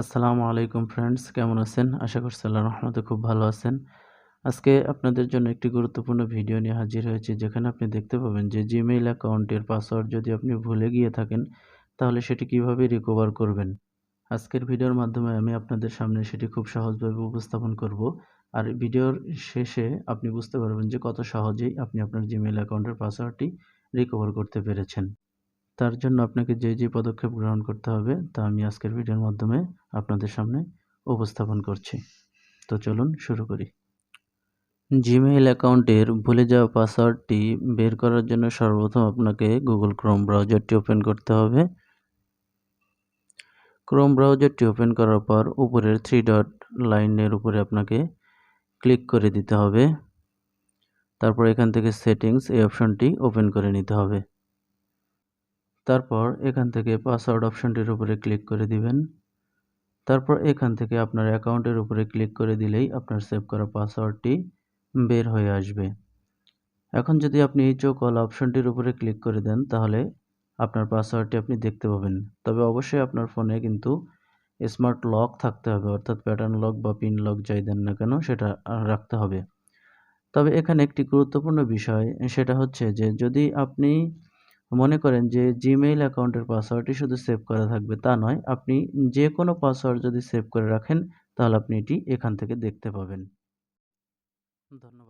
আসসালামু আলাইকুম ফ্রেন্ডস, কেমন আছেন? আশা করছি আল্লাহর রহমতে খুব ভালো আছেন। আজকে আপনাদের জন্য একটি গুরুত্বপূর্ণ ভিডিও নিয়ে হাজির হয়েছি, যেখানে আপনি দেখতে পাবেন যে জিমেইল অ্যাকাউন্টের পাসওয়ার্ড যদি আপনি ভুলে গিয়ে থাকেন, তাহলে সেটি কিভাবে রিকভার করবেন। আজকের ভিডিওর মাধ্যমে আমি আপনাদের সামনে সেটি খুব সহজভাবে উপস্থাপন করব। আর ভিডিওর শেষে আপনি বুঝতে পারবেন যে কত সহজেই আপনি আপনার জিমেইল অ্যাকাউন্টের পাসওয়ার্ডটি রিকভার করতে পেরেছেন। তার জন্য আপনাকে যে পদক্ষেপ গ্রহণ করতে হবে তা আমি আজকের ভিডিওর মাধ্যমে আপনাদের সামনে উপস্থাপন করছি। তো চলুন শুরু করি। জিমেইল অ্যাকাউন্টের ভুলে যাওয়া পাসওয়ার্ডটি বের করার জন্য সর্বপ্রথম আপনাকে গুগল ক্রোম ব্রাউজারটি ওপেন করতে হবে। ক্রোম ব্রাউজারটি ওপেন করার পর উপরের 3 ডট লাইনের উপরে আপনাকে ক্লিক করে দিতে হবে। তারপর এখান থেকে সেটিংস এই অপশনটি ওপেন করে নিতে হবে। তারপর এখান থেকে পাসওয়ার্ড অপশনটির উপরে ক্লিক করে দিবেন। তারপর এখান থেকে আপনার অ্যাকাউন্টের উপরে ক্লিক করে দিলেই আপনার সেভ করা পাসওয়ার্ডটি বের হয়ে আসবে। এখন যদি আপনি এই চোখ অল অপশনটির উপরে ক্লিক করে দেন, তাহলে আপনার পাসওয়ার্ডটি আপনি দেখতে পাবেন। তবে অবশ্যই আপনার ফোনে কিন্তু স্মার্ট লক থাকতে হবে, অর্থাৎ প্যাটার্ন লক বা পিন লক যাই দেন না কেন সেটা রাখতে হবে। তবে এখানে একটি গুরুত্বপূর্ণ বিষয়, সেটা হচ্ছে যে যদি আপনি মনে করেন যে জিমেইল অ্যাকাউন্টের পাসওয়ার্ডটি শুধু সেভ করা থাকবে, তা নয়। আপনি যে কোনো পাসওয়ার্ড যদি সেভ করে রাখেন, তাহলে আপনি এটি এখান থেকে দেখতে পাবেন। ধন্যবাদ।